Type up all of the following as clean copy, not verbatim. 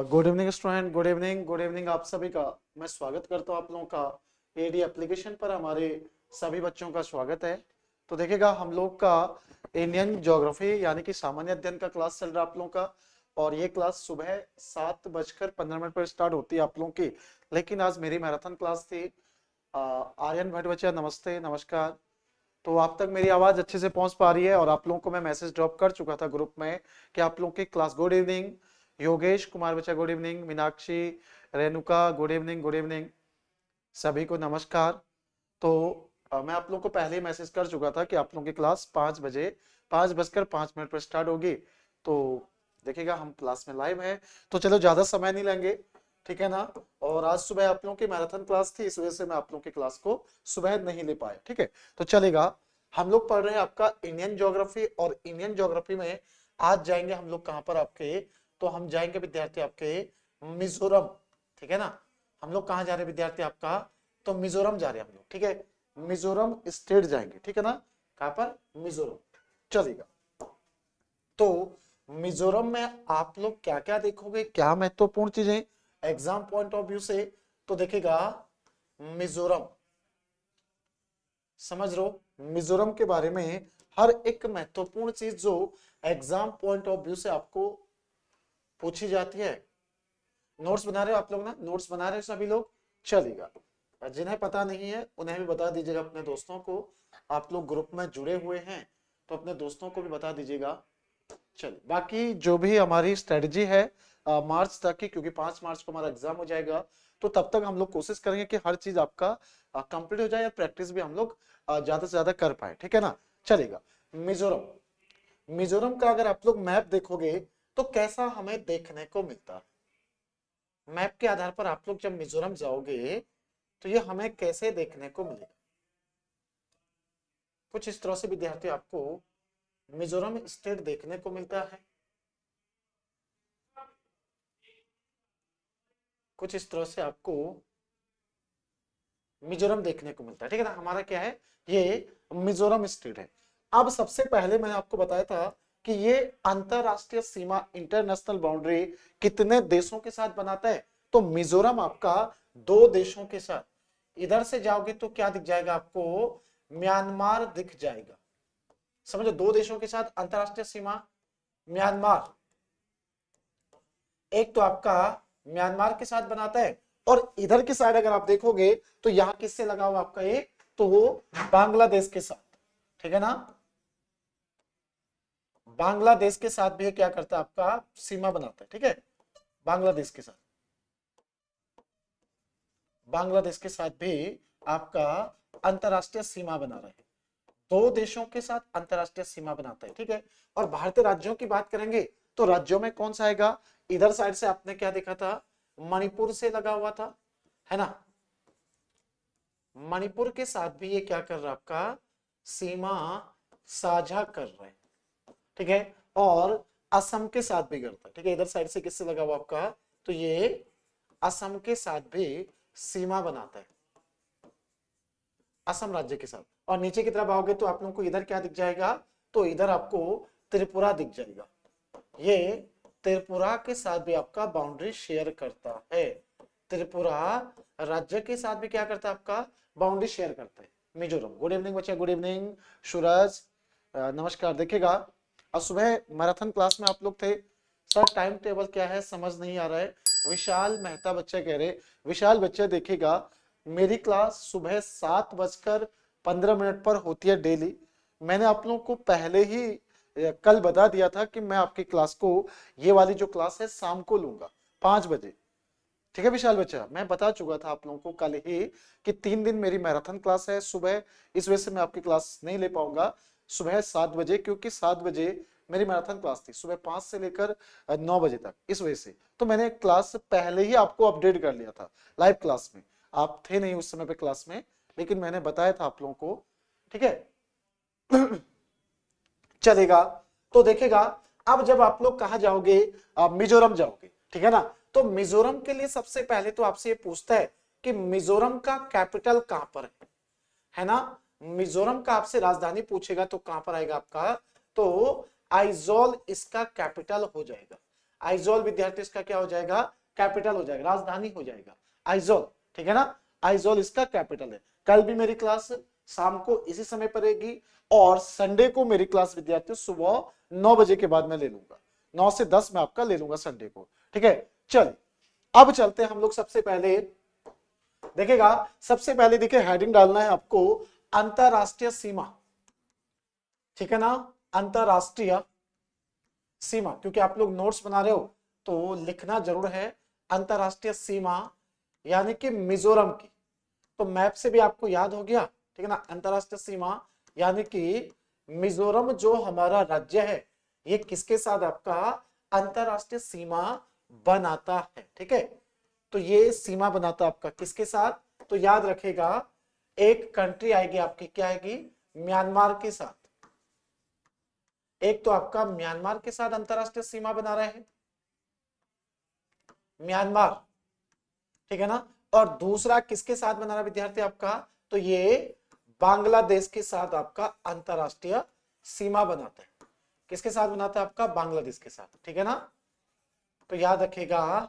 Good evening student, good evening आप सभी का। मैं स्वागत करता हूँ आप लोगों का एडी एप्लीकेशन पर। हमारे सभी बच्चों का स्वागत है। तो देखिएगा, हम लोग का इंडियन ज्योग्राफी यानी कि सामान्य अध्ययन का क्लास चल रहा है आप लोगों का। और ये क्लास सुबह 7:15 पर स्टार्ट होती है आप लोगों की। लेकिन आज मेरी मैराथन क्लास थी। आर्यन भट्ट बच्चा, नमस्ते, नमस्कार। तो आप तक मेरी आवाज अच्छे से पहुंच पा रही है? और आप लोगों को मैं मैसेज ड्रॉप कर चुका था ग्रुप में कि आप लोगों की class. Good evening Yogesh Kumar बच्चा, good evening. Meenakshi, Renuka, good evening, good evening, सभी को नमस्कार। तो मैं आप लोगों को पहले ही मैसेज कर चुका था कि आप लोगों की क्लास 5 बजे 5:05 पर स्टार्ट होगी। तो देखिएगा, हम क्लास में लाइव है। तो चलो, ज्यादा समय नहीं लेंगे, ठीक है ना। और आज सुबह आप लोगों की मैराथन क्लास थी, इस वजह से मैं आप लोगों की क्लास को सुबह नहीं ले पाए, ठीक है। तो चलेगा, हम लोग पढ़ रहे हैं आपका इंडियन ज्योग्राफी। और इंडियन ज्योग्राफी में आज जाएंगे हम लोग कहां पर आपके, तो हम जाएंगे विद्यार्थी आपके मिजोरम, ठीक है ना। हम लोग कहां जा रहे हैं विद्यार्थी आपका, तो मिजोरम जा रहे हैं हम लोग, ठीक है। मिजोरम स्टेट जाएंगे, ठीक है ना। कहां पर, मिजोरम। चलेगा, तो मिजोरम में आप लोग क्या क्या देखोगे, क्या महत्वपूर्ण चीजें एग्जाम पॉइंट ऑफ व्यू से। तो देखेगा, मिजोरम समझ लो, मिजोरम के बारे में हर एक महत्वपूर्ण चीज जो एग्जाम पॉइंट ऑफ व्यू से आपको पूछी जाती है। नोट्स बना रहे हो आप लोग ना, नोट्स बना रहे हो सभी लोग? चलेगा, जिन्हें पता नहीं है उन्हें भी बता दीजिएगा अपने दोस्तों को। आप लोग ग्रुप में जुड़े हुए हैं तो अपने दोस्तों को भी बता दीजिएगा। चलिए, बाकी जो भी हमारी स्ट्रेटजी है मार्च तक की, क्योंकि 5 मार्च को हमारा एग्जाम हो जाएगा। तो तब तक हम लोग कोशिश करेंगे कि हर चीज आपका कंप्लीट हो जाए, या प्रैक्टिस भी हम लोग ज्यादा से ज्यादा कर पाए, ठीक है ना। चलेगा, मिजोरम। मिजोरम का अगर आप लोग मैप देखोगे तो कैसा हमें देखने को मिलता है। मैप के आधार पर आप लोग जब मिजोरम जाओगे तो ये हमें कैसे देखने को मिलेगा, कुछ इस तरह से विद्यार्थी आपको मिजोरम स्टेट देखने को मिलता है। कुछ इस तरह से आपको मिजोरम देखने को मिलता है, ठीक है ना। हमारा क्या है, ये मिजोरम स्टेट है। अब सबसे पहले मैंने आपको बताया था कि ये अंतरराष्ट्रीय सीमा, इंटरनेशनल बाउंड्री कितने देशों के साथ बनाता है, तो मिजोरम आपका 2 देशों के साथ। इधर से जाओगे तो क्या दिख जाएगा आपको, म्यांमार दिख जाएगा। समझो, 2 देशों के साथ अंतरराष्ट्रीय सीमा, म्यांमार एक तो आपका म्यांमार के साथ बनाता है। और इधर की साइड अगर आप देखोगे तो यहां किससे लगा हुआ आपका ये, तो वो बांग्लादेश के साथ, ठीक है ना। बांग्लादेश के साथ भी क्या करता है, आपका सीमा बनाता है, ठीक है। बांग्लादेश के साथ, बांग्लादेश के साथ भी आपका अंतरराष्ट्रीय सीमा बना रहे हैं। 2 देशों के साथ अंतरराष्ट्रीय सीमा बनाता है, ठीक है। और भारतीय राज्यों की बात करेंगे तो राज्यों में कौन सा आएगा, इधर साइड से आपने क्या देखा था, मणिपुर से लगा हुआ था, है ना। मणिपुर के साथ भी ये क्या कर रहा है, आपका सीमा साझा कर रहे हैं, ठीक है। और असम के साथ भी करता है, ठीक है। इधर साइड से किससे लगा हुआ आपका, तो ये असम के साथ भी सीमा बनाता है, असम राज्य के साथ। और नीचे की तरफ आओगे तो आप लोगों को इधर क्या दिख जाएगा, तो इधर आपको त्रिपुरा दिख जाएगा। ये त्रिपुरा के साथ भी आपका बाउंड्री शेयर करता है। त्रिपुरा राज्य के साथ भी क्या करता है, आपका बाउंड्री शेयर करता है मिजोरम। गुड इवनिंग बच्चे, गुड इवनिंग सूरज, नमस्कार। देखिएगा, और सुबह मैराथन क्लास में आप लोग थे। सर टाइम टेबल क्या है समझ नहीं आ रहा है। विशाल मेहता बच्चे कह रहे, विशाल बच्चे देखिएगा, मेरी क्लास सुबह 7:15 पर होती है डेली। मैंने आप लोगों को पहले ही कल बता दिया था कि मैं आपकी क्लास को, ये वाली जो क्लास है, शाम को लूंगा 5 बजे, ठीक है विशाल बच्चा। मैं बता चुका था आप लोगों को कल ही कि 3 दिन मेरी मैराथन क्लास है सुबह, इस वजह से मैं आपकी क्लास नहीं ले पाऊंगा सुबह 7 बजे, क्योंकि 7 बजे मेरी मैराथन क्लास थी, सुबह 5 से लेकर 9 बजे तक, इस वजह से। तो मैंने क्लास पहले ही आपको अपडेट कर लिया था लाइव क्लास में। आप थे नहीं उस समय पे क्लास में, लेकिन मैंने बताया था आप लोगों को, ठीक है। चलेगा, तो देखेगा, अब जब आप लोग कहा जाओगे, आप मिजोरम जाओगे, ठीक है ना। तो मिजोरम के लिए सबसे पहले तो आपसे ये पूछता है कि मिजोरम का कैपिटल कहां पर है ना। मिजोरम का आपसे राजधानी पूछेगा तो कहां पर आएगा आपका, तो आइजोल इसका कैपिटल हो जाएगा। आइजोल विद्यार्थी इसका क्या हो जाएगा, कैपिटल हो जाएगा, राजधानी हो जाएगा आइजोल, ठीक है ना, आइजोल इसका कैपिटल है। कल भी मेरी क्लास शाम को इसी समय पर रहेगी और संडे को मेरी क्लास विद्यार्थियों सुबह 9 बजे के बाद मैं ले लूंगा, 9 से 10 मैं आपका ले लूंगा संडे को, ठीक है। चल अब चलते हैं हम लोग, सबसे पहले देखेगा, सबसे पहले देखिए हेडिंग डालना है आपको अंतरराष्ट्रीय सीमा, ठीक है ना, अंतरराष्ट्रीय सीमा, क्योंकि आप लोग नोट्स बना रहे हो तो लिखना जरूर है अंतरराष्ट्रीय सीमा यानी कि मिजोरम की, तो मैप से भी आपको याद हो गया, ठीक है ना, अंतरराष्ट्रीय सीमा यानी कि मिजोरम जो हमारा राज्य है ये किसके साथ आपका अंतरराष्ट्रीय सीमा बनाता है, ठीक है। तो ये सीमा बनाता है आपका किसके साथ, तो याद रखेगा एक कंट्री आएगी आपकी, क्या आएगी, म्यांमार के साथ, एक तो आपका म्यांमार के साथ अंतरराष्ट्रीय सीमा बना रहे हैं म्यांमार, ठीक है ना, और दूसरा किसके साथ बना रहा विद्यार्थी आपका, तो ये बांग्लादेश के साथ आपका अंतरराष्ट्रीय सीमा बनाता है, किसके साथ बनाता है आपका, बांग्लादेश के साथ, ठीक है ना। तो याद रखेगा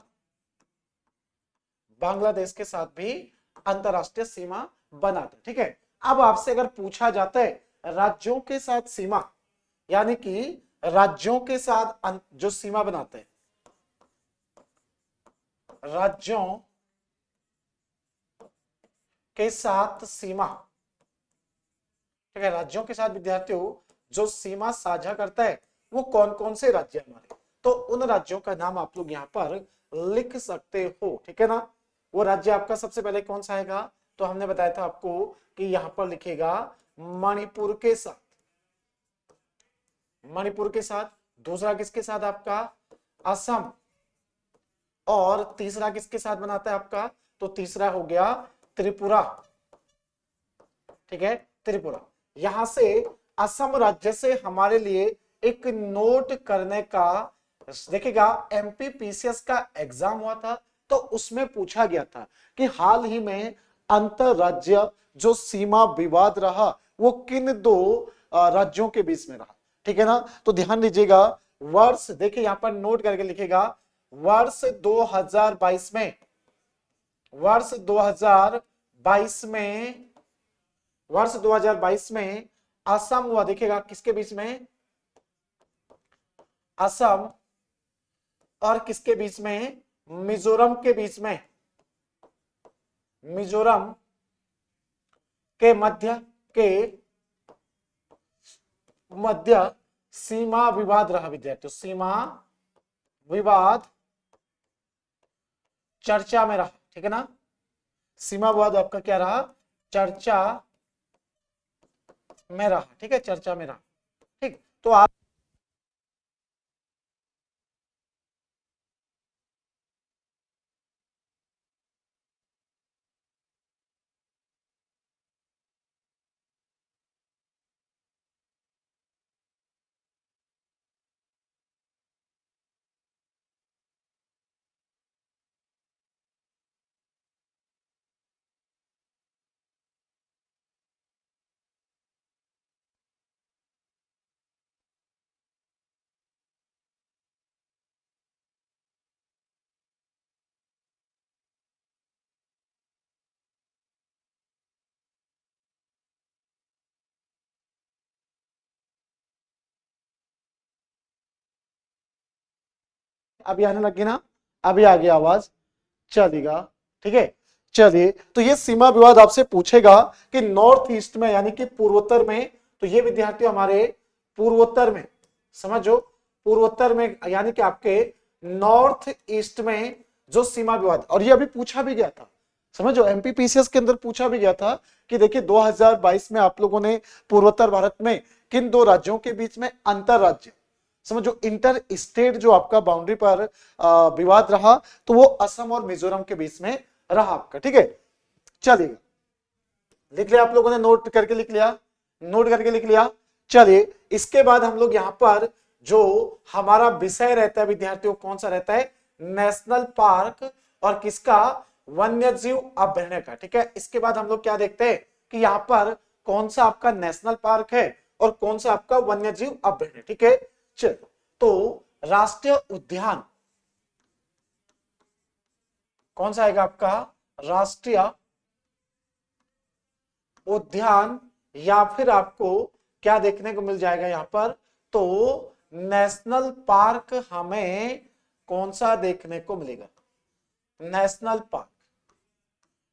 बांग्लादेश के साथ भी अंतरराष्ट्रीय सीमा बनाता है, ठीक है। अब आपसे अगर पूछा जाता है राज्यों के साथ सीमा, यानी कि राज्यों के साथ जो सीमा बनाते हैं, राज्यों के साथ सीमा, ठीक है, राज्यों के साथ विद्यार्थियों जो सीमा साझा करता है वो कौन कौन से राज्य हमारे, तो उन राज्यों का नाम आप लोग यहां पर लिख सकते हो, ठीक है ना। वो राज्य आपका सबसे पहले कौन सा आएगा, तो हमने बताया था आपको कि यहां पर लिखेगा मणिपुर के साथ, मणिपुर के साथ, दूसरा किसके साथ आपका असम, और तीसरा किसके साथ बनाता है आपका, तो तीसरा हो गया त्रिपुरा, ठीक है, त्रिपुरा। यहां से असम राज्य से हमारे लिए एक नोट करने का, देखिएगा एमपीपीसीएस का एग्जाम हुआ था तो उसमें पूछा गया था कि हाल ही में अंतरराज्य जो सीमा विवाद रहा वो किन दो राज्यों के बीच में रहा, ठीक है ना। तो ध्यान दीजिएगा वर्ष, देखिए यहां पर नोट करके लिखेगा वर्ष 2022 में, वर्ष 2022 में, वर्ष 2022 में असम हुआ, देखिएगा किसके बीच में, असम और किसके बीच में, मिजोरम के बीच में, मिजोरम के मध्य सीमा विवाद रहा विद्यार्थियों, सीमा विवाद चर्चा में रहा, ठीक है ना, सीमा विवाद आपका क्या रहा, चर्चा में रहा, ठीक है, चर्चा में रहा, ठीक। तो आप अभी आने लगी ना, अभी आ गया आवाज, चलेगा, ठीक है। चलिए तो ये सीमा विवाद आपसे पूछेगा कि नॉर्थ ईस्ट में यानी कि पूर्वोत्तर में, तो ये विद्यार्थी हमारे पूर्वोत्तर में, समझो पूर्वोत्तर में यानी कि आपके नॉर्थ ईस्ट में जो सीमा विवाद, और ये अभी पूछा भी गया था, समझो एमपीपीसीएस के अंदर पूछा भी गया था कि देखिए 2022 में आप लोगों ने पूर्वोत्तर भारत में किन दो राज्यों के बीच में अंतर राज्य, समझो इंटर स्टेट जो आपका बाउंड्री पर विवाद रहा, तो वो असम और मिजोरम के बीच में रहा आपका, ठीक है। चलिए लिख लिया आप लोगों ने, नोट करके लिख लिया, नोट करके लिख लिया। चलिए इसके बाद हम लोग यहां पर जो हमारा विषय रहता है विद्यार्थियों कौन सा रहता है, नेशनल पार्क और किसका, वन्यजीव अभ्यारण्य का, ठीक है। इसके बाद हम लोग क्या देखते हैं कि यहाँ पर कौन सा आपका नेशनल पार्क है और कौन सा आपका वन्यजीव अभ्यारण्य, ठीक है। चल तो राष्ट्रीय उद्यान कौन सा आएगा आपका राष्ट्रीय उद्यान, या फिर आपको क्या देखने को मिल जाएगा यहां पर, तो नेशनल पार्क हमें कौन सा देखने को मिलेगा, नेशनल पार्क।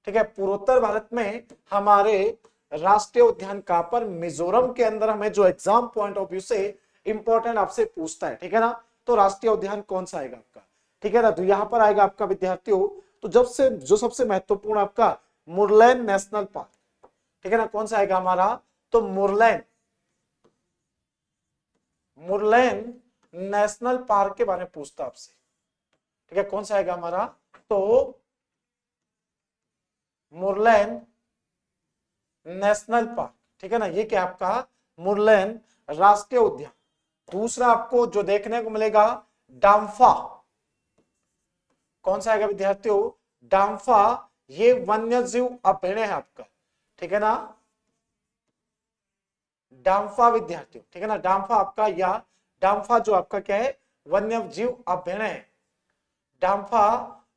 ठीक है, पूर्वोत्तर भारत में हमारे राष्ट्रीय उद्यान कहां पर, मिजोरम के अंदर हमें जो एग्जाम पॉइंट ऑफ व्यू से इंपॉर्टेंट आपसे पूछता है, ठीक है ना, तो राष्ट्रीय उद्यान कौन सा आएगा आपका, ठीक है ना, तो यहां पर आएगा आपका विद्यार्थियों, तो जब से जो सबसे महत्वपूर्ण आपका मुरलैन नेशनल पार्क, ठीक है ना, कौन सा आएगा हमारा, तो मुरलैन, मुरलैन नेशनल पार्क के बारे में पूछता आपसे, ठीक है, कौन सा आएगा हमारा, तो मुरलैन नेशनल पार्क, ठीक है ना, ये क्या आपका मुरलैन राष्ट्रीय उद्यान। दूसरा आपको जो देखने को मिलेगा डाम्फा, कौन सा आएगा विद्यार्थियों, डाम्फा, ये वन्य जीव अभयारण्य है आपका, ठीक है ना, डाम्फा विद्यार्थियों, ठीक है ना, डाम्फा आपका, या डाम्फा जो आपका क्या है, वन्य जीव अभयारण्य है। डाम्फा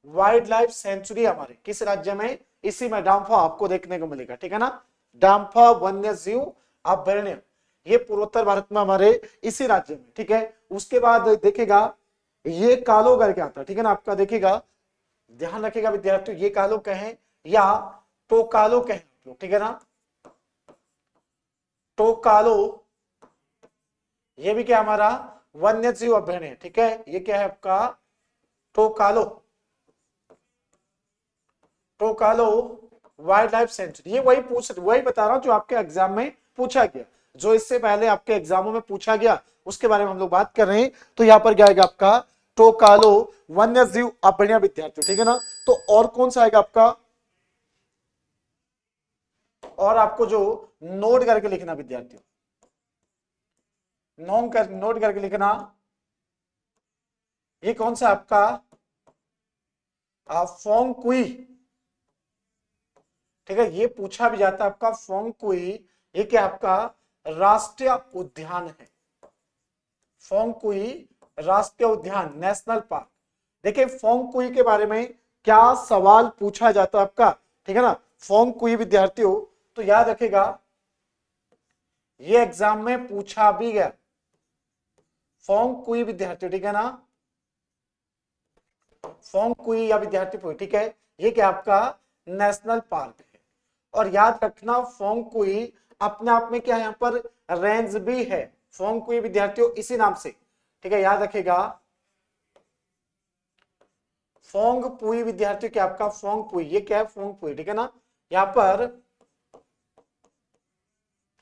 वाइल्ड लाइफ सेंचुरी हमारे किस राज्य में, इसी में डाम्फा आपको देखने को मिलेगा, ठीक है ना, डाम्फा वन्य जीव अभयारण्य, ये पूर्वोत्तर भारत में हमारे इसी राज्य में, ठीक है। उसके बाद देखेगा ये कालो करके आता है, ठीक है ना, आपका देखिएगा, ध्यान रखिएगा विद्यार्थियों, ये कालो कहें या टोकालो कहें, ठीक है ना, टोकालो, ये भी क्या हमारा वन्य जीव अभयारण्य, ठीक है, ये क्या है आपका टोकालो, टोकालो वाइल्ड लाइफ सेंचुरी, ये वही बता रहा हूं जो आपके एग्जाम में पूछा गया, जो इससे पहले आपके एग्जामों में पूछा गया उसके बारे में हम लोग बात कर रहे हैं। तो यहां पर क्या आएगा आपका टोकालो वन्य जीव अभयारण्य विद्यार्थियों, ठीक है ना, तो और कौन सा आएगा आपका, और आपको जो नोट करके लिखना विद्यार्थियों, नोट करके लिखना, ये कौन सा आपका फोंगकुई, ठीक है, ये पूछा भी जाता है आपका फोंगकुई, ये क्या आपका राष्ट्रीय उद्यान है, फोंगकुई राष्ट्रीय उद्यान नेशनल पार्क। देखिए फोंगकुई के बारे में क्या सवाल पूछा जाता है आपका, ठीक है ना, फोंगकुई विद्यार्थियों, तो याद रखेगा ये एग्जाम में पूछा भी गया, फोंगकुई विद्यार्थियों, ठीक है ना, फोंगकुई या विद्यार्थी, ठीक है, ये क्या आपका नेशनल पार्क है। और याद रखना फोंगकुई अपने आप में क्या है, यहाँ पर रेंज भी है, फोंगकुई विद्यार्थियों इसी नाम से, ठीक है, याद रखेगा फोंगपुई विद्यार्थियों, क्या आपका फोंगपुई, ये क्या है फोंगपुई, ठीक है ना, यहाँ पर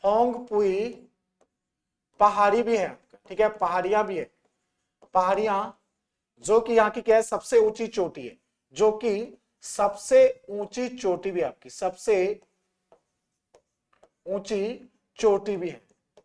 फोंगपुई पहाड़ी भी है आपका, ठीक है, पहाड़ियां भी है, पहाड़ियां जो कि यहाँ की क्या है सबसे ऊंची चोटी है, जो कि सबसे ऊंची चोटी भी आपकी, सबसे ऊंची चोटी भी है,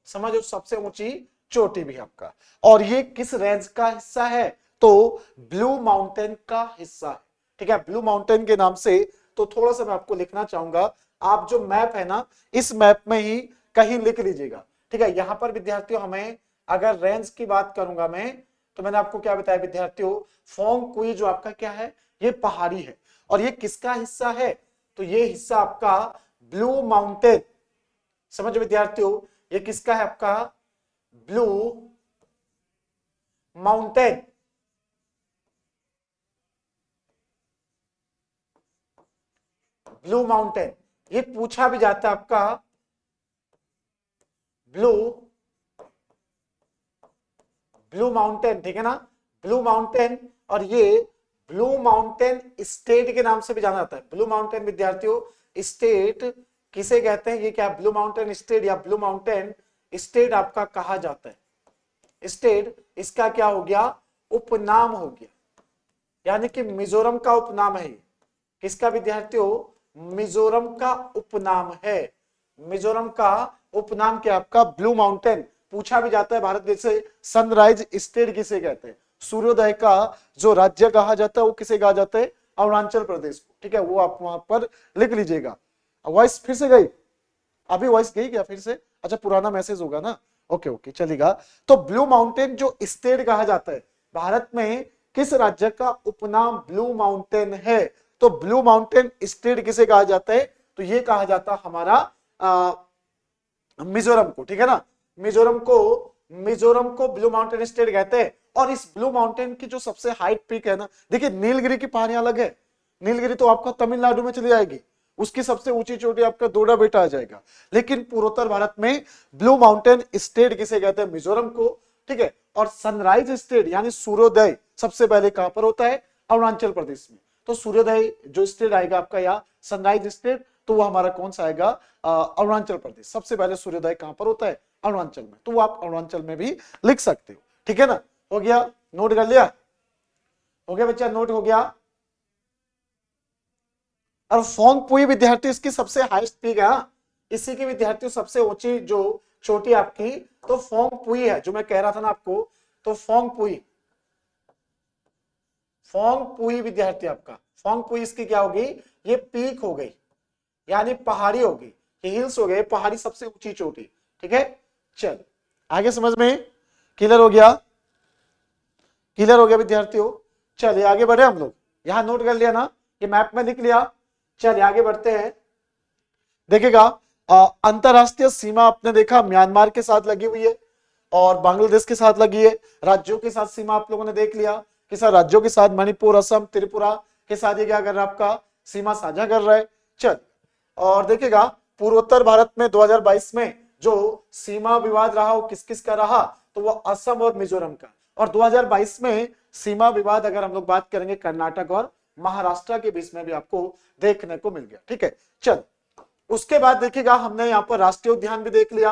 समझो, सबसे ऊंची चोटी भी है आपका। और ये किस रेंज का हिस्सा है, तो ब्लू माउंटेन का हिस्सा है, ठीक है, ब्लू माउंटेन के नाम से। तो थोड़ा सा मैं आपको लिखना चाहूंगा, आप जो मैप है ना, इस मैप में ही कहीं लिख लीजिएगा, ठीक है। यहां पर विद्यार्थियों हमें अगर रेंज की बात करूंगा मैं, तो मैंने आपको क्या बताया विद्यार्थियों, फोंगकुई जो आपका क्या है, ये पहाड़ी है, और ये किसका हिस्सा है, तो ये हिस्सा आपका ब्लू माउंटेन, समझ विद्यार्थियों, ये किसका है आपका ब्लू माउंटेन, ब्लू माउंटेन, ये पूछा भी जाता है आपका ब्लू माउंटेन, ठीक है ना, ब्लू माउंटेन। और ये ब्लू माउंटेन स्टेट के नाम से भी जाना जाता है, ब्लू माउंटेन विद्यार्थियों स्टेट किसे कहते हैं, ये क्या ब्लू माउंटेन स्टेट या ब्लू माउंटेन स्टेट आपका कहा जाता है, स्टेट इसका क्या हो गया उपनाम हो गया, यानी कि मिजोरम का उपनाम है, किसका विद्यार्थियों मिजोरम का उपनाम है, मिजोरम का उपनाम क्या आपका ब्लू माउंटेन। पूछा भी जाता है भारत देश से सनराइज स्टेट किसे कहते हैं, सूर्योदय का जो राज्य कहा जाता है वो किसे कहा जाता है, अरुणाचल प्रदेश को, ठीक है, वो आप वहां पर लिख लीजिएगा। वॉइस फिर से गई, अभी वॉइस गई क्या फिर से, अच्छा पुराना मैसेज होगा ना, ओके ओके चलेगा। तो ब्लू माउंटेन जो स्टेट कहा जाता है भारत में, किस राज्य का उपनाम ब्लू माउंटेन है, तो ब्लू माउंटेन स्टेट किसे कहा जाता है, तो ये कहा जाता है हमारा मिजोरम को, ठीक है ना। मिजोरम को ब्लू माउंटेन स्टेट कहते हैं। और इस ब्लू माउंटेन की जो सबसे हाइट पीक है ना, देखिए नीलगिरी की पहाड़ियां अलग है, नीलगिरी तो आपका तमिलनाडु में चली जाएगी, उसकी सबसे ऊंची चोटी आपका दोडा बेटा आ जाएगा। लेकिन पूर्वोत्तर भारत में ब्लू माउंटेन स्टेट किसे कहते हैं, मिजोरम को, ठीक है। और सनराइज स्टेट यानी सूर्योदय सबसे पहले कहां पर होता है, अरुणाचल प्रदेश में। तो सूर्योदय जो स्टेट आएगा आपका या सनराइज स्टेट, तो वो हमारा कौन सा आएगा, अरुणाचल प्रदेश। सबसे पहले सूर्योदय कहां पर होता है, अरुणाचल में, तो वो आप अरुणाचल में भी लिख सकते हो, ठीक है ना। हो गया, नोट कर लिया, हो गया बच्चा, नोट हो गया। और फोंगपुई विद्यार्थी इसकी सबसे हाईएस्ट पीक है, इसी की विद्यार्थियों सबसे ऊंची जो चोटी आपकी तो फोंगपुई है, जो मैं कह रहा था ना आपको। तो फोंगपुई विद्यार्थी आपका, फोंगपुई इसकी क्या होगी, ये पीक हो गई, यानी पहाड़ी होगी, ये हिल्स हो गए, पहाड़ी सबसे ऊंची चोटी, ठीक है। चल आगे समझ में क्लियर हो गया, क्लियर हो गया विद्यार्थियों। चलिए आगे बढ़े हम लोग, यहां नोट कर लिया ना, ये मैप में लिख लिया। चलिए आगे बढ़ते हैं। देखिएगा अंतरराष्ट्रीय सीमा आपने देखा म्यांमार के साथ लगी हुई है और बांग्लादेश के साथ लगी है। राज्यों के साथ सीमा आप लोगों ने देख लिया कि सर राज्यों के साथ मणिपुर, असम, त्रिपुरा के साथ ये क्या कर रहा है, आपका सीमा साझा कर रहा है। चल और देखिएगा पूर्वोत्तर भारत में 2022 में जो सीमा विवाद रहा वो किस किस का रहा, तो वो असम और मिजोरम का। और 2022 में सीमा विवाद अगर हम लोग बात करेंगे कर्नाटक और महाराष्ट्र के बीच में भी आपको देखने को मिल गया, ठीक है। चल उसके बाद देखिएगा हमने यहाँ पर राष्ट्रीय उद्यान भी देख लिया।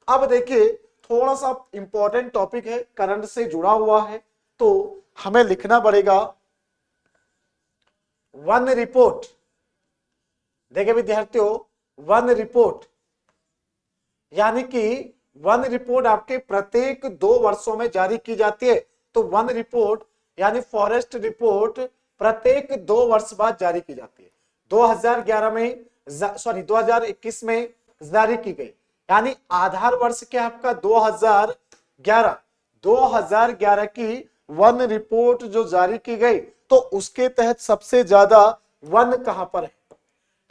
अब देखिए थोड़ा सा इंपॉर्टेंट टॉपिक है, करंट से जुड़ा हुआ है, तो हमें लिखना पड़ेगा वन रिपोर्ट। देखिए विद्यार्थियों, वन रिपोर्ट यानी कि वन रिपोर्ट आपके प्रत्येक 2 वर्षों में जारी की जाती है। तो वन रिपोर्ट यानी फॉरेस्ट रिपोर्ट प्रत्येक 2 वर्ष बाद जारी की जाती है। 2011 में 2021 में जारी की गई, यानी आधार वर्ष क्या आपका 2011 की वन रिपोर्ट जो जारी की गई, तो उसके तहत सबसे ज्यादा वन कहां पर है,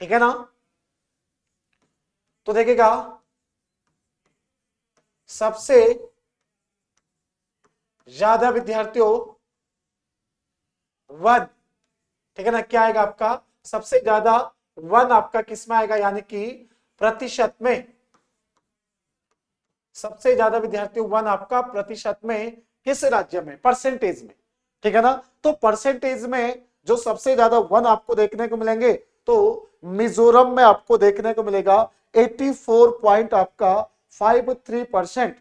ठीक है ना। तो देखिएगा सबसे ज्यादा विद्यार्थियों वन, ठीक है ना, क्या आएगा आपका सबसे ज्यादा वन आपका किसमें आएगा, यानी कि प्रतिशत में सबसे ज्यादा विद्यार्थियों वन आपका प्रतिशत में किस राज्य में, परसेंटेज में, ठीक है ना। तो परसेंटेज में जो सबसे ज्यादा वन आपको देखने को मिलेंगे, तो मिजोरम में आपको देखने को मिलेगा 84 पॉइंट आपका 53%,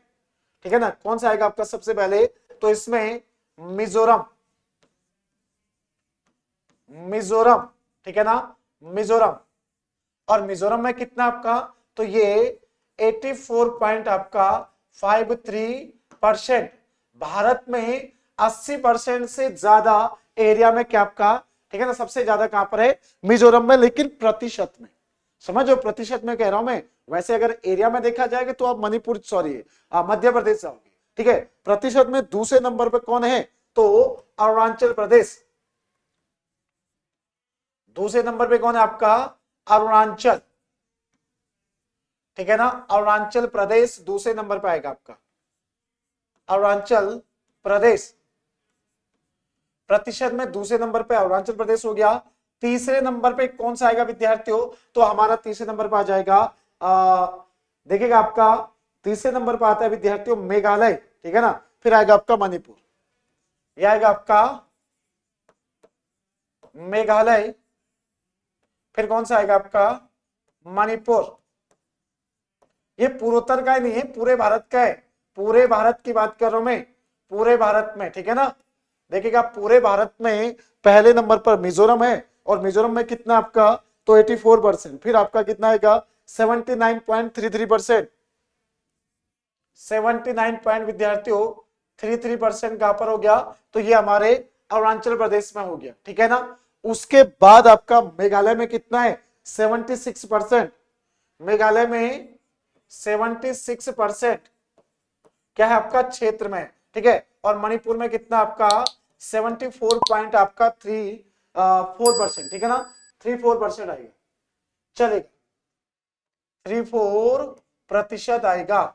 ठीक है ना। कौन सा आएगा आपका सबसे पहले, तो इसमें मिजोरम, ठीक है ना, मिजोरम। और मिजोरम में कितना आपका, तो ये 84 पॉइंट आपका 53%। भारत में 80% से ज्यादा एरिया में क्या आपका, ठीक है ना, सबसे ज्यादा कहां पर है, मिजोरम में। लेकिन प्रतिशत में समझो, प्रतिशत में कह रहा हूं मैं, वैसे अगर एरिया में देखा जाएगा तो आप मणिपुर मध्य प्रदेश जाओगे, ठीक है। प्रतिशत में दूसरे नंबर पे कौन है, तो अरुणाचल प्रदेश। दूसरे नंबर पे कौन है आपका, अरुणाचल, ठीक है ना, अरुणाचल प्रदेश दूसरे नंबर पे आएगा आपका, अरुणाचल प्रदेश। प्रतिशत में दूसरे नंबर पे अरुणाचल प्रदेश हो गया। तीसरे नंबर पे कौन सा आएगा विद्यार्थियों, तो हमारा तीसरे नंबर पे आ जाएगा देखिएगा आपका तीसरे नंबर पे आता है विद्यार्थियों मेघालय, ठीक है ना। फिर आएगा आपका मणिपुर, यह आएगा आपका मेघालय। फिर कौन सा आएगा आपका मणिपुर। ये पूर्वोत्तर का ही नहीं है, पूरे भारत का है, पूरे भारत की बात कर रहा हूं मैं, पूरे भारत में, ठीक है ना। देखिएगा पूरे भारत में पहले नंबर पर मिजोरम है, और मिजोरम में कितना आपका, तो 84%। फिर आपका कितना आएगा 79.33%, 79 पॉइंट विद्यार्थियों 33% कहां पर हो गया, तो ये हमारे अरुणाचल प्रदेश में हो गया, ठीक है ना। उसके बाद आपका मेघालय में कितना है 76%, मेघालय में 76% क्या है आपका क्षेत्र में, ठीक है। और मणिपुर में कितना आपका 74 पॉइंट आपका 3 4%, ठीक है ना, 3-4% आएगा, चलेगा, 3-4% आएगा।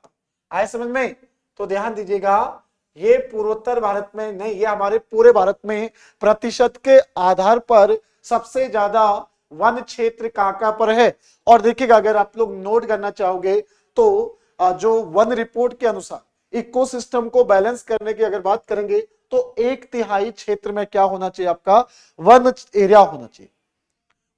आए समझ में? तो ध्यान दीजिएगा, ये पूर्वोत्तर भारत में नहीं, ये हमारे पूरे भारत में प्रतिशत के आधार पर सबसे ज्यादा वन क्षेत्र कहां पर है। और देखिएगा, अगर आप लोग नोट करना चाहोगे तो जो वन रिपोर्ट के अनुसार इकोसिस्टम को बैलेंस करने की अगर बात करेंगे तो 1/3 क्षेत्र में क्या होना चाहिए, आपका वन एरिया होना चाहिए।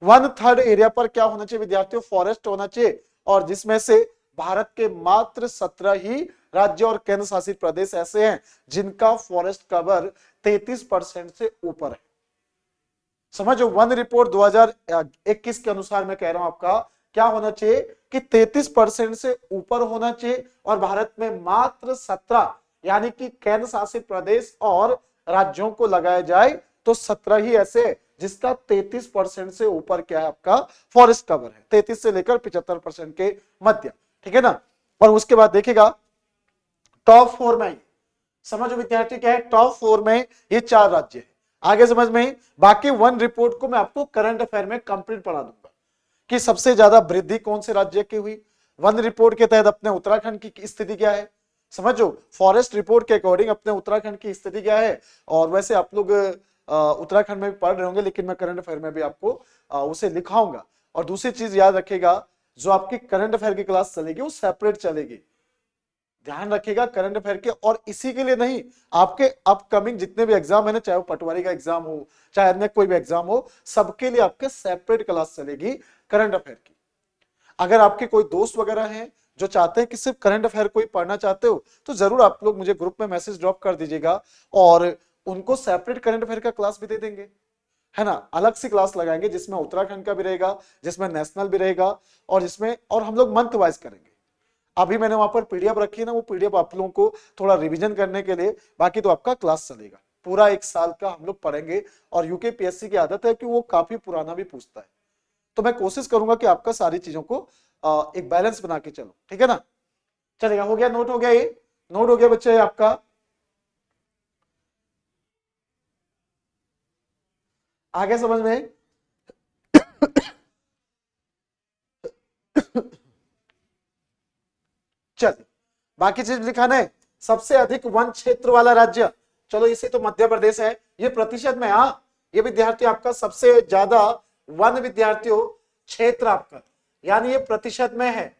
1/3 एरिया पर क्या होना चाहिए विद्यार्थियों, फॉरेस्ट होना चाहिए। और जिसमें से भारत के मात्र 17 ही राज्य और केंद्र शासित प्रदेश ऐसे हैं जिनका फॉरेस्ट कवर 33% से ऊपर है। समझो, वन रिपोर्ट 2021 के अनुसार मैं कह रहा हूं आपका क्या होना चाहिए कि 33% से ऊपर होना चाहिए। और भारत में मात्र 17 यानी कि केंद्र शासित प्रदेश और राज्यों को लगाया जाए तो 17 ही ऐसे जिसका 33% से ऊपर क्या है, आपका फॉरेस्ट कवर है, 33 से लेकर 75% के मध्य, ठीक है ना। और उसके बाद देखिएगा टॉप 4 में, समझो विद्यार्थी क्या है, टॉप 4 में ये 4 राज्य है। आगे समझ में, बाकी वन रिपोर्ट को मैं आपको करंट अफेयर में कंप्लीट पढ़ा दूंगा कि सबसे ज्यादा वृद्धि कौन से राज्य की हुई। वन रिपोर्ट के तहत अपने उत्तराखंड की स्थिति क्या है, समझो, फॉरेस्ट रिपोर्ट के अकॉर्डिंग अपने उत्तराखंड की स्थिति क्या है। और वैसे आप लोग उत्तराखंड में भी पढ़ रहे होंगे, लेकिन मैं करंट अफेयर में भी आपको उसे लिखाऊंगा। और दूसरी चीज याद रखिएगा, जो आपकी करंट अफेयर की क्लास चलेगी वो सेपरेट चलेगी, ध्यान रखिएगा करंट अफेयर के। और इसी के लिए नहीं, आपके अपकमिंग जितने भी एग्जाम है ना, चाहे वो पटवारी का एग्जाम हो चाहे अन्य कोई भी एग्जाम हो, सबके लिए आपके सेपरेट क्लास चलेगी करंट अफेयर की। अगर आपके कोई दोस्त वगैरह हैं जो चाहते हैं कि सिर्फ करंट अफेयर कोई पढ़ना चाहते हो, तो जरूर आप लोग मुझे ग्रुप में मैसेज ड्रॉप कर दीजिएगा और उनको सेपरेट करंट अफेयर का क्लास भी दे देंगे, है ना। अलग सी क्लास लगाएंगे जिसमें उत्तराखंड का भी रहेगा, जिसमें नेशनल भी रहेगा, और जिसमें और हम लोग मंथ वाइज करेंगे। अभी मैंने वहां पर पीडीएफ रखी है ना, वो पीडीएफ आप लोगों को थोड़ा रिवीजन करने के लिए, बाकी तो आपका क्लास चलेगा पूरा 1 साल का हम लोग पढ़ेंगे। और यूकेपीएससी की आदत है कि वो काफी पुराना भी पूछता है, तो मैं कोशिश करूंगा कि आपका सारी चीजों को एक बैलेंस बना के चलो, ठीक है ना। चलेगा, हो गया, नोट हो गया, ये नोट हो गया बच्चे आपका। आगे समझ में चल, बाकी चीज लिखाना है। सबसे अधिक वन क्षेत्र वाला राज्य, चलो इसे तो मध्य प्रदेश है, ये प्रतिशत में, हाँ ये विद्यार्थी आपका सबसे ज्यादा वन विद्यार्थियों क्षेत्र आपका, यानी ये प्रतिशत में है।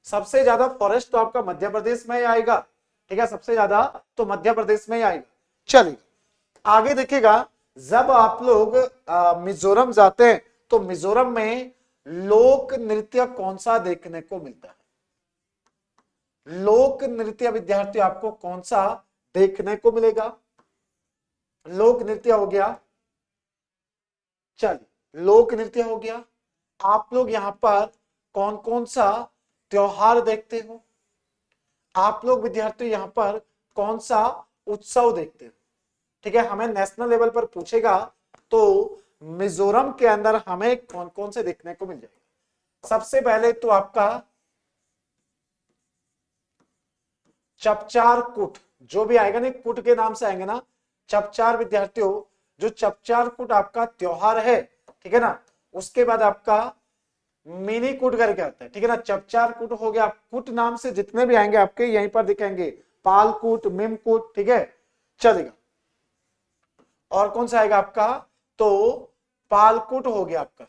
सबसे ज्यादा फॉरेस्ट तो आपका मध्य प्रदेश में ही आएगा, ठीक है, सबसे ज्यादा तो मध्य प्रदेश में ही आएगा। चलिए आगे देखिएगा, जब आप लोग मिजोरम जाते हैं तो मिजोरम में लोक नृत्य कौन सा देखने को मिलता है, लोक नृत्य विद्यार्थी आपको कौन सा देखने को मिलेगा। लोक नृत्य हो गया, चलिए लोक नृत्य हो गया। आप लोग यहां पर कौन कौन सा त्योहार देखते हो, आप लोग विद्यार्थी यहां पर कौन सा उत्सव देखते हो, ठीक है। हमें नेशनल लेवल पर पूछेगा तो मिजोरम के अंदर हमें कौन कौन से देखने को मिल जाएगा। सबसे पहले तो आपका चपचार कुट, जो भी आएगा ना कुट के नाम से आएंगे ना, चपचार विद्यार्थियों, जो चपचार कुट आपका त्योहार है, ठीक है ना। उसके बाद आपका मिनी कुट करके आता है, ठीक है ना। चपचार कुट हो गया, कुट नाम से जितने भी आएंगे आपके यहीं पर दिखेंगे, पालकुट, मिमकुट, ठीक है, चलेगा। और कौन सा आएगा आपका, तो पालकुट हो गया आपका,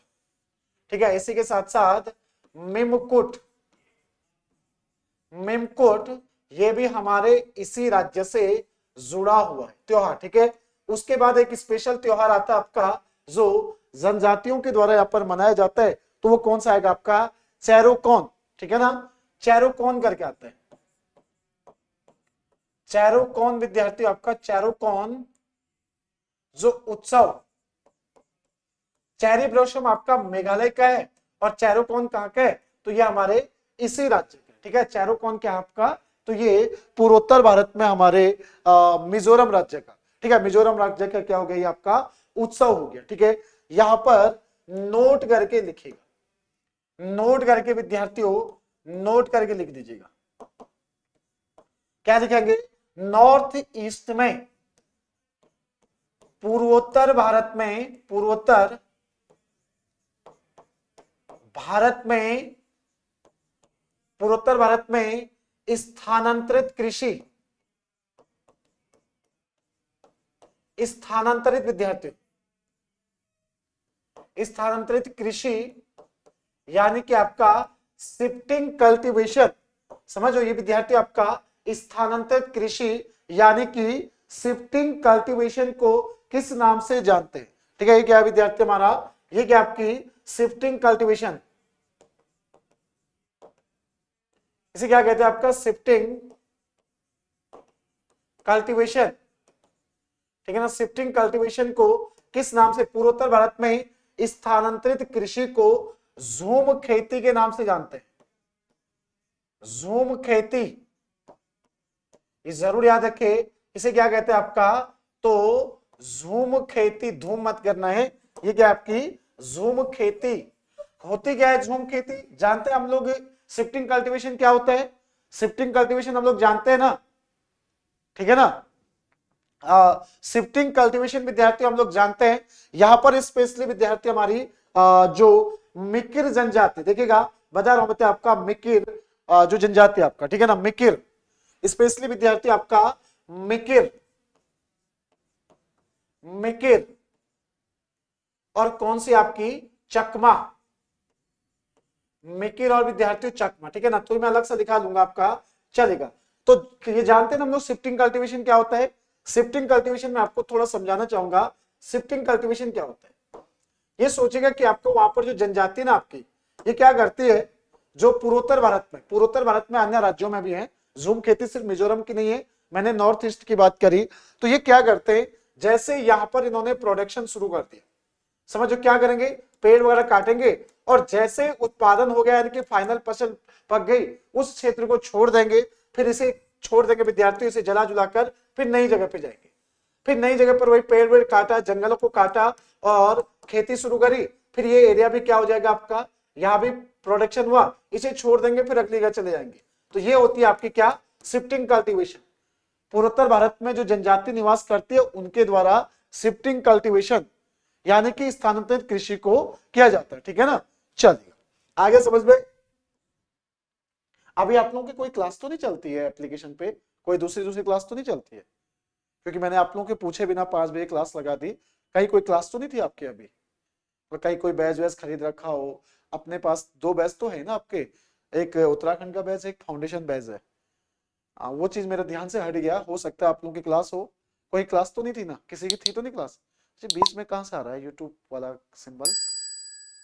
ठीक है। इसी के साथ साथ मिमकुट, मिमकुट ये भी हमारे इसी राज्य से जुड़ा हुआ है त्योहार, ठीक है। उसके बाद एक स्पेशल त्योहार आता है आपका जो जनजातियों के द्वारा यहाँ पर मनाया जाता है, तो वो कौन सा आएगा आपका, चैरोकॉन, ठीक है ना। चैरोकॉन करके आता है, चैरोकॉन विद्यार्थी आपका, चैरोकॉन जो उत्सव, चेरी ब्लॉसम आपका मेघालय का है और चैरोकॉन कहाँ का है, तो ये हमारे इसी राज्य का, ठीक है। चैरोकॉन क्या है आपका, तो ये पूर्वोत्तर भारत में हमारे मिजोरम राज्य का, ठीक है। मिजोरम राज्य का क्या हो गया, ये आपका उत्सव हो गया, ठीक है। यहां पर नोट करके लिखेगा, नोट करके विद्यार्थियों नोट करके लिख दीजिएगा, क्या लिखेंगे, नॉर्थ ईस्ट में पूर्वोत्तर भारत में, पूर्वोत्तर भारत में, पूर्वोत्तर भारत में स्थानांतरित कृषि, स्थानांतरित विद्यार्थी, स्थानांतरित कृषि यानी कि आपका शिफ्टिंग कल्टीवेशन, समझो ये विद्यार्थी आपका स्थानांतरित कृषि यानी कि शिफ्टिंग कल्टीवेशन को किस नाम से जानते हैं? ठीक है, ये क्या विद्यार्थी हमारा, ये क्या आपकी शिफ्टिंग कल्टीवेशन, इसे क्या कहते हैं आपका शिफ्टिंग कल्टीवेशन, ठीक है ना। शिफ्टिंग कल्टीवेशन को किस नाम से पूर्वोत्तर भारत में स्थानांतरित कृषि को झूम खेती के नाम से जानते हैं, झूम खेती, ये जरूर याद रखे, इसे क्या कहते हैं आपका, तो झूम खेती, धूम मत करना है, ये क्या आपकी झूम खेती। होती क्या है झूम खेती, जानते हैं हम लोग शिफ्टिंग कल्टीवेशन क्या होता है, शिफ्टिंग कल्टीवेशन हम लोग जानते हैं ना, ठीक है ना। शिफ्टिंग कल्टीवेशन विद्यार्थी हम लोग जानते हैं, यहां पर स्पेशली विद्यार्थी हमारी जो मिकिर जनजाति, देखिएगा बता रहा हूं बता आपका मिकिर जो जनजाति आपका, ठीक है ना, मिकिर, स्पेशली विद्यार्थी आपका मिकिर, मिकिर और कौन सी आपकी चकमा, मिकिर और विद्यार्थी चकमा, ठीक है ना, तो मैं अलग से दिखा दूंगा आपका, चलेगा। तो ये जानते हैं ना हम लोग शिफ्टिंग कल्टीवेशन क्या होता है। शिफ्टिंग कल्टीवेशन में आपको थोड़ा समझाना चाहूंगा, शिफ्टिंग कल्टीवेशन क्या होता है। ये सोचेगा कि आपको वहां पर जो जनजाति ना आपकी, ये क्या करती है, जो पूर्वोत्तर भारत में, पूर्वोत्तर भारत में अन्य राज्यों में भी है, झूम खेती सिर्फ मिजोरम की नहीं है, मैंने नॉर्थ ईस्ट की बात करी, तो ये क्या करते हैं, जैसे यहां पर इन्होंने प्रोडक्शन शुरू कर दिया, समझो क्या करेंगे, पेड़ वगैरह काटेंगे और जैसे उत्पादन हो गया यानी कि फाइनल फसल पक गई, उस क्षेत्र को छोड़ देंगे, फिर इसे छोड़ देंगे विद्यार्थी, इसे जला जुलाकर फिर नई जगह पे जाएंगे, फिर नई जगह पर वही पेड़ वेड़ काटा, जंगलों को काटा और खेती शुरू करी, फिर ये एरिया भी क्या हो जाएगा आपका, यहां भी प्रोडक्शन हुआ, इसे छोड़ देंगे फिर अगली जगह चले जाएंगे। तो ये होती है आपकी क्या, शिफ्टिंग कल्टीवेशन। पूर्वोत्तर भारत में जो जनजाति निवास करती है उनके द्वारा शिफ्टिंग कल्टीवेशन यानी कि स्थानांतरित कृषि को किया जाता है, ठीक है ना। चलिए आगे समझ में। अभी आप लोगों की कोई क्लास तो नहीं चलती है एप्लीकेशन पे, कोई दूसरी दूसरी क्लास तो नहीं चलती है, क्योंकि मैंने आप लोगों के पूछे बिना 5 बजे क्लास लगा दी, कहीं कोई क्लास तो नहीं थी आपकी अभी, और कहीं कोई बैच वैच खरीद रखा हो। अपने पास 2 बैच तो है ना आपके, एक उत्तराखंड का बैच, एक फाउंडेशन बैच है। वो चीज मेरे ध्यान से हट गया, हो सकता है आप लोगों की क्लास हो, कोई क्लास तो नहीं थी ना, किसी की थी तो नहीं क्लास। बीच में कहां से आ रहा है यूट्यूब वाला सिंबल,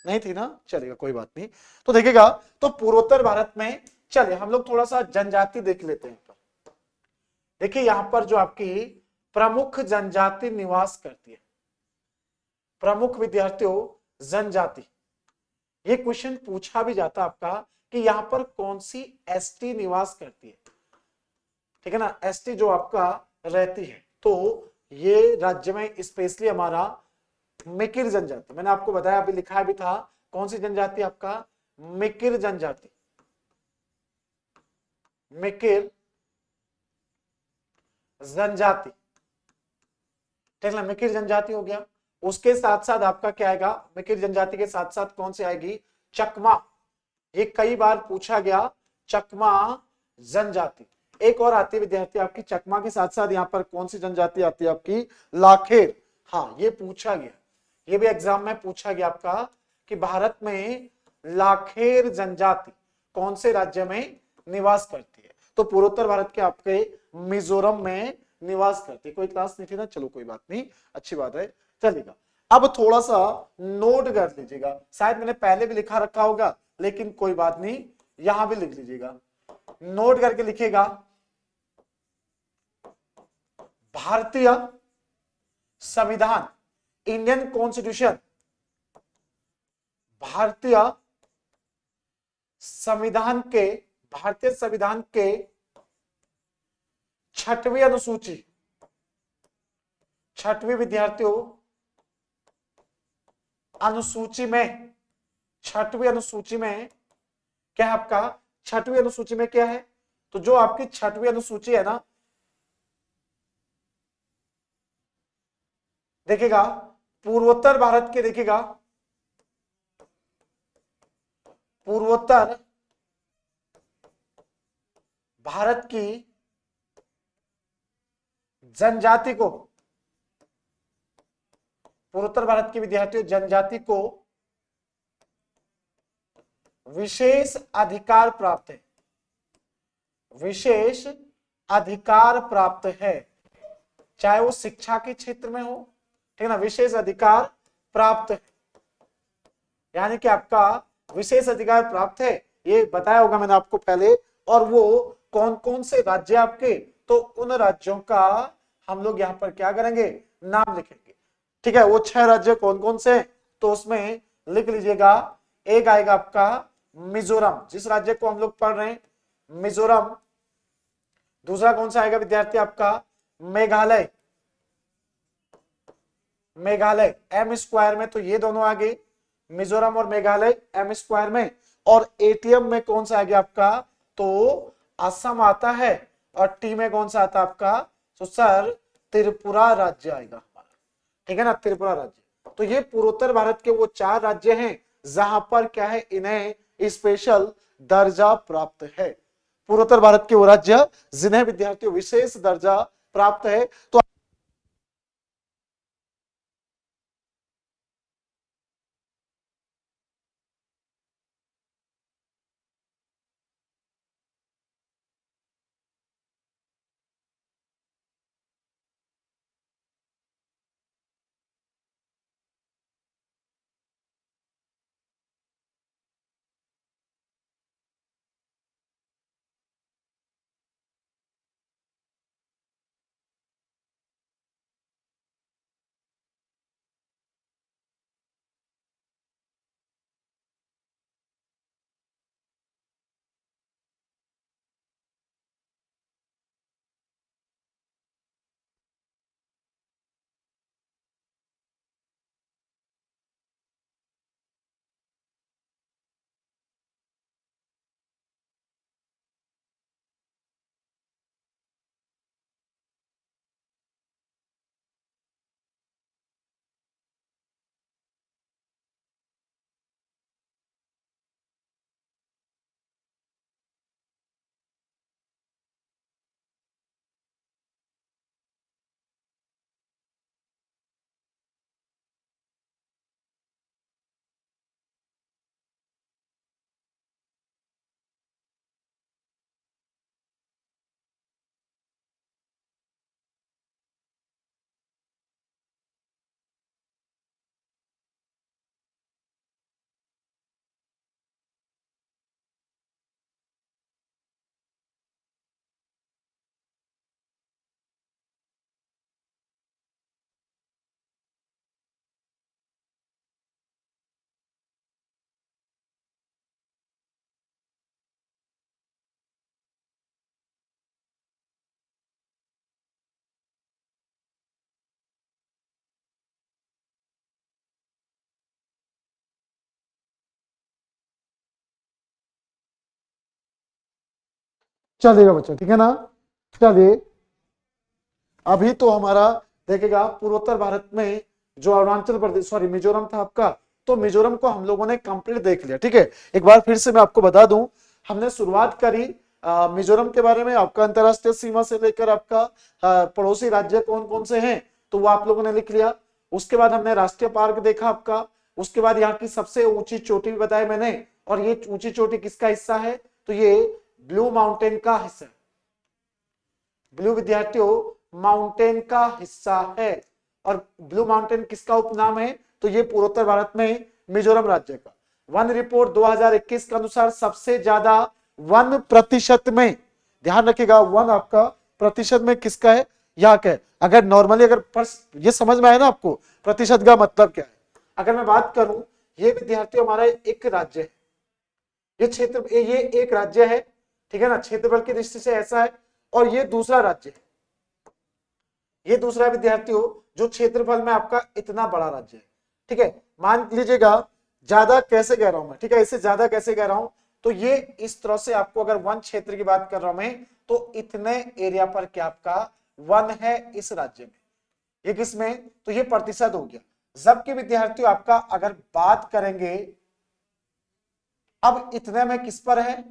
नहीं थी ना, चलेगा कोई बात नहीं। तो देखिएगा, तो पूर्वोत्तर भारत में, चलिए हम लोग थोड़ा सा जनजाति देख लेते हैं। देखिए यहां पर जो आपकी प्रमुख जनजाति निवास करती है, प्रमुख विद्यार्थियों जनजाति, ये क्वेश्चन पूछा भी जाता आपका कि यहां पर कौन सी एसटी निवास करती है, ठीक है ना, एसटी जो आपका रहती है, तो ये राज्य में स्पेशली हमारा मिकिर जनजाति, मैंने आपको बताया अभी लिखा भी था, कौन सी जनजाति आपका, मिकिर जनजाति, मिकिर जनजाति, ठीक है, मिकिर जनजाति हो गया। उसके साथ साथ आपका क्या आएगा, मिकिर जनजाति के साथ साथ कौन सी आएगी, चकमा, ये कई बार पूछा गया, चकमा जनजाति। एक और आती है विद्यार्थी आपकी, चकमा के साथ साथ यहाँ पर कौन सी जनजाति आती है आपकी, लाखेर। हाँ ये पूछा गया, ये भी एग्जाम में पूछा गया आपका कि भारत में लाखेर जनजाति कौन से राज्य में निवास करती है, तो पूर्वोत्तर भारत के आपके मिजोरम में निवास करती है। कोई क्लास नहीं थी ना, चलो कोई बात नहीं, अच्छी बात है, चलेगा। अब थोड़ा सा नोट कर लीजिएगा, शायद मैंने पहले भी लिखा रखा होगा लेकिन कोई बात नहीं, यहां भी लिख लीजिएगा, नोट करके लिखेगा, भारतीय संविधान, इंडियन कॉन्स्टिट्यूशन, भारतीय संविधान के, भारतीय संविधान के 6वीं अनुसूची, 6वीं विद्यार्थियों अनुसूची में, 6वीं अनुसूची में क्या है आपका, 6वीं अनुसूची में क्या है, तो जो आपकी 6वीं अनुसूची है ना देखिएगा पूर्वोत्तर भारत के, देखिएगा पूर्वोत्तर भारत की जनजाति को, पूर्वोत्तर भारत के विद्यार्थियों जनजाति को विशेष अधिकार प्राप्त है, विशेष अधिकार प्राप्त है, चाहे वो शिक्षा के क्षेत्र में हो, ठीक है ना, विशेष अधिकार प्राप्त है, यानी कि आपका विशेष अधिकार प्राप्त है, ये बताया होगा मैंने आपको पहले। और वो कौन कौन से राज्य आपके, तो उन राज्यों का हम लोग यहाँ पर क्या करेंगे, नाम लिखेंगे, ठीक है। वो 6 राज्य कौन कौन से, तो उसमें लिख लीजिएगा। एक आएगा आपका मिजोरम, जिस राज्य को हम लोग पढ़ रहे हैं मिजोरम। दूसरा कौन सा आएगा विद्यार्थी आपका, मेघालय, मेघालय एम स्क्वायर में, तो ये दोनों आ गए, मिजोरम और मेघालय एम स्क्वायर में। और एटीएम में कौन सा आ गया आपका, तो असम आता है। और टी में कौन सा आता है आपका, तो सर त्रिपुरा राज्य आएगा हमारा, ठीक है ना, त्रिपुरा राज्य। तो ये पूर्वोत्तर भारत के वो 4 राज्य हैं जहां पर क्या है, इन्हें स्पेशल दर्जा प्राप्त है। पूर्वोत्तर भारत के वो राज्य जिन्हें विद्यार्थियों विशेष दर्जा प्राप्त है। तो चलेगा बच्चों, ठीक है ना। चलिए अभी तो हमारा देखेगा पूर्वोत्तर भारत में जो अरुणाचल प्रदेश, सॉरी मिजोरम था आपका, तो मिजोरम को हम लोगों ने कंप्लीट देख लिया, ठीक है। एक बार फिर से मैं आपको बता दूं, हमने शुरुआत करी मिजोरम के बारे में, आपका अंतरराष्ट्रीय सीमा से लेकर आपका पड़ोसी राज्य कौन कौन से हैं, तो वो आप लोगों ने लिख लिया। उसके बाद हमने राष्ट्रीय पार्क देखा आपका, उसके बाद यहाँ की सबसे ऊंची चोटी भी बताई मैंने, और ये ऊंची चोटी किसका हिस्सा है, तो ये ब्लू माउंटेन का हिस्सा है, ब्लू विद्यार्थियों माउंटेन का हिस्सा है। और ब्लू माउंटेन किसका उपनाम है, तो ये पूर्वोत्तर भारत में मिजोरम राज्य का। वन रिपोर्ट 2021 के अनुसार सबसे ज्यादा 1% में, ध्यान रखिएगा 1 आपका प्रतिशत में किसका है, यहाँ का है। अगर नॉर्मली अगर ये समझ में आया ना आपको प्रतिशत का मतलब क्या है, अगर मैं बात करूं, ये विद्यार्थियों हमारा एक राज्य है, ये क्षेत्र, ये एक राज्य है, ठीक है ना, क्षेत्रफल की दृष्टि से ऐसा है। और ये दूसरा राज्य है, ये दूसरा विद्यार्थियों जो क्षेत्रफल में आपका इतना बड़ा राज्य है, ठीक है। मान लीजिएगा ज्यादा कैसे कह रहा हूं मैं, ठीक है, इससे ज्यादा कैसे कह रहा हूं, तो ये इस तरह से आपको अगर वन क्षेत्र की बात कर रहा हूं मैं, तो इतने एरिया पर क्या आपका वन है इस राज्य में, ये किसमें, तो ये प्रतिशत हो गया। जबकि विद्यार्थियों आपका अगर बात करेंगे अब इतने में किस पर है,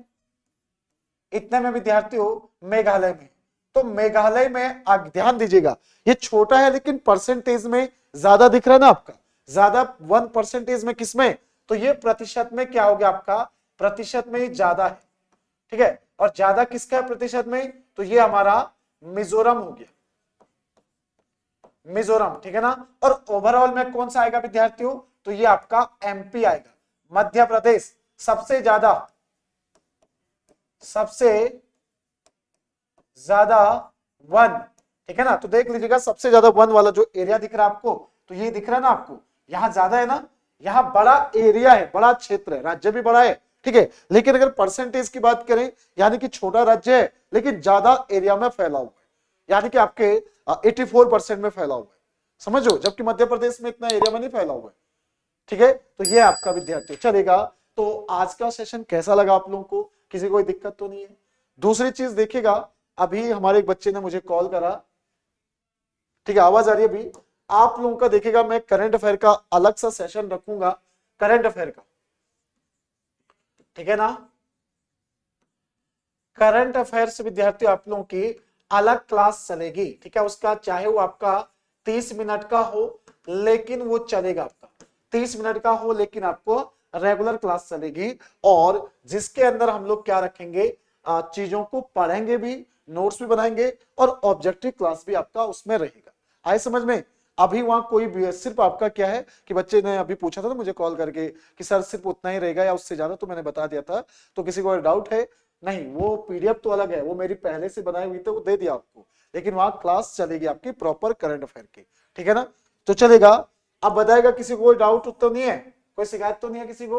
इतने में विद्यार्थियों मेघालय में। तो मेघालय में आप ध्यान दीजिएगा, ये छोटा है लेकिन परसेंटेज में ज्यादा दिख रहा है ना आपका, ज्यादा 1% में किसमें, तो ये प्रतिशत में क्या हो गया आपका, प्रतिशत में ही ज्यादा है, ठीक है। और ज्यादा किसका है प्रतिशत में, तो ये हमारा मिजोरम हो गया, मिजोरम, ठीक है ना। और ओवरऑल में कौन सा आएगा विद्यार्थियों, तो ये आपका एमपी आएगा, मध्य प्रदेश सबसे ज्यादा, सबसे ज्यादा वन, ठीक है ना। तो देख लीजिएगा सबसे ज्यादा वन वाला जो एरिया दिख रहा है आपको, तो ये दिख रहा है ना आपको, यहां ज्यादा है ना, यहां बड़ा एरिया है, बड़ा क्षेत्र है, राज्य भी बड़ा है, ठीक है। लेकिन अगर परसेंटेज की बात करें, यानी कि छोटा राज्य है लेकिन ज्यादा एरिया में फैला हुआ है, यानी कि आपके 84% में फैला हुआ है, समझो, जबकि मध्य प्रदेश में इतना एरिया में नहीं फैला हुआ है, ठीक है। तो ये आपका विद्यार्थी चलेगा। तो आज का सेशन कैसा लगा आप लोगों को, किसी कोई दिक्कत तो नहीं है। दूसरी चीज देखिएगा, अभी हमारे एक बच्चे ने मुझे कॉल करा, ठीक है, आवाज आ रही है अभी, आप लोगों का देखिएगा मैं करंट अफेयर का अलग सा सेशन रखूंगा, करंट अफेयर का, ठीक है ना। करंट अफेयर से विद्यार्थी आप लोगों की अलग क्लास चलेगी, ठीक है। उसका चाहे वो आपका 30 मिनट का हो लेकिन वो चलेगा, आपका 30 मिनट का हो लेकिन आपको रेगुलर क्लास चलेगी, और जिसके अंदर हम लोग क्या रखेंगे, चीजों को पढ़ेंगे भी, नोट्स भी बनाएंगे, और ऑब्जेक्टिव क्लास भी आपका उसमें रहेगा। आए समझ में। अभी वहां कोई भी सिर्फ आपका क्या है कि बच्चे ने अभी पूछा था ना मुझे कॉल करके कि सर सिर्फ उतना ही रहेगा या उससे ज्यादा, तो मैंने बता दिया था। तो किसी को डाउट है, नहीं, वो पीडीएफ तो अलग है, वो मेरी पहले से बनाई हुई थी, वो दे दिया आपको, लेकिन वहां क्लास चलेगी आपकी प्रॉपर करंट अफेयर की, ठीक है ना। तो चलेगा। अब बताएगा किसी को कोई डाउट तो नहीं है, कोई शिकायत तो नहीं है किसी को,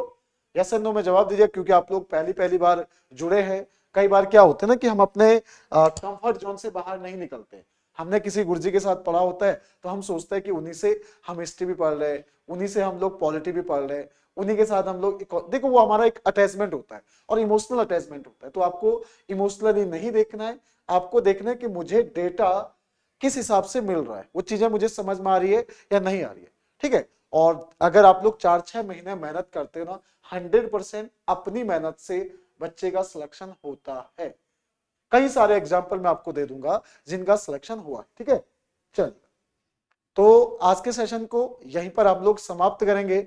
यस और नो में जवाब दीजिए, क्योंकि आप लोग पहली पहली बार जुड़े हैं। कई बार क्या होता है ना कि हम अपने कंफर्ट जोन से बाहर नहीं निकलते। हमने किसी गुरुजी के साथ पढ़ा होता है तो हम सोचते हैं कि उन्हीं से हम हिस्ट्री भी पढ़ रहे हैं, उन्हीं से हम लोग पॉलिटी भी पढ़ रहे हैं, उन्हीं के साथ हम लोग देखो, वो हमारा एक अटैचमेंट होता है और इमोशनल अटैचमेंट होता है। तो आपको इमोशनली नहीं देखना है, आपको देखना है कि मुझे डेटा किस हिसाब से मिल रहा है, वो चीजें मुझे समझ में आ रही है या नहीं आ रही है, ठीक है। और अगर आप लोग 4-6 महीने मेहनत करते हो ना, 100% अपनी मेहनत से बच्चे का सिलेक्शन होता है। कई सारे एग्जाम्पल मैं आपको दे दूंगा जिनका सिलेक्शन हुआ, ठीक है। चल, तो आज के सेशन को यहीं पर आप लोग समाप्त करेंगे।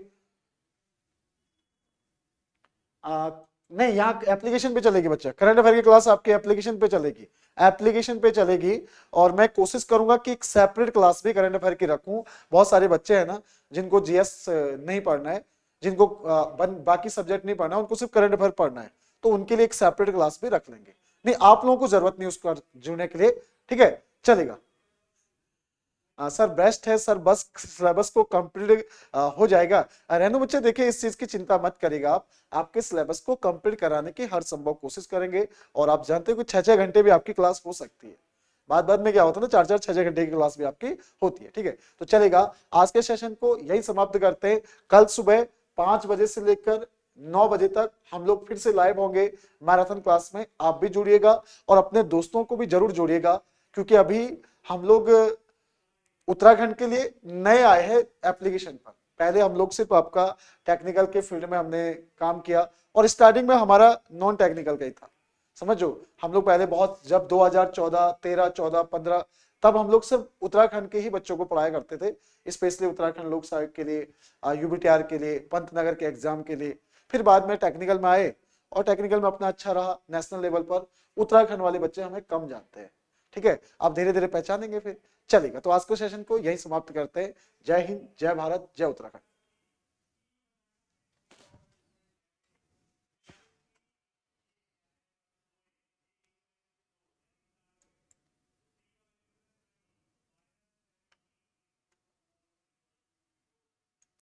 नहीं, यहाँ एप्लीकेशन पे चलेगी बच्चा, करंट अफेयर की क्लास आपके एप्लीकेशन पे चलेगी, एप्लीकेशन पे चलेगी। और मैं कोशिश करूंगा कि एक सेपरेट क्लास भी करंट अफेयर की रखूं। बहुत सारे बच्चे हैं ना जिनको जीएस नहीं पढ़ना है, जिनको बाकी सब्जेक्ट नहीं पढ़ना है, उनको सिर्फ करंट अफेयर पढ़ना है, तो उनके लिए एक सेपरेट क्लास भी रख लेंगे। नहीं, आप लोगों को जरूरत नहीं उसको जुड़ने के लिए, ठीक है, चलेगा। सर बेस्ट है सर, बस सिलेबस को कंप्लीट हो जाएगा। रेनू बच्चे देखिए, इस चीज की चिंता मत करिएगा, आप आपके सिलेबस को कंप्लीट कराने की हर संभव कोशिश करेंगे। और आप जानते हो कि 6-6 घंटे भी आपकी क्लास हो सकती है, बाद बाद में क्या होता है ना, 4-4 6-6 घंटे की क्लास भी आपकी होती है, ठीक है। तो चलेगा, आज के सेशन को यही समाप्त करते हैं। कल सुबह 5 बजे से लेकर 9 बजे तक हम लोग फिर से लाइव होंगे मैराथन क्लास में, आप भी जुड़िएगा और अपने दोस्तों को भी जरूर जोड़िएगा, क्योंकि अभी हम लोग उत्तराखंड के लिए नए आए हैं एप्लीकेशन पर। पहले हम लोग सिर्फ आपका टेक्निकल के फील्ड में हमने काम किया, और स्टार्टिंग में हमारा नॉन टेक्निकल का ही था, समझो। हम लोग पहले बहुत, जब 2014, 13, 14, 15, तब हम लोग सिर्फ उत्तराखंड के ही बच्चों को पढ़ाया करते थे, स्पेशली उत्तराखंड लोक सेवा के लिए, यूबीटीआर के लिए, पंतनगर के एग्जाम के लिए। फिर बाद में टेक्निकल में आए और टेक्निकल में अपना अच्छा रहा, नेशनल लेवल पर उत्तराखंड वाले बच्चे हमें कम जानते हैं, ठीक है। आप धीरे धीरे पहचानेंगे फिर, चलेगा। तो आज के सेशन को यही समाप्त करते हैं। जय हिंद, जय भारत, जय उत्तराखंड।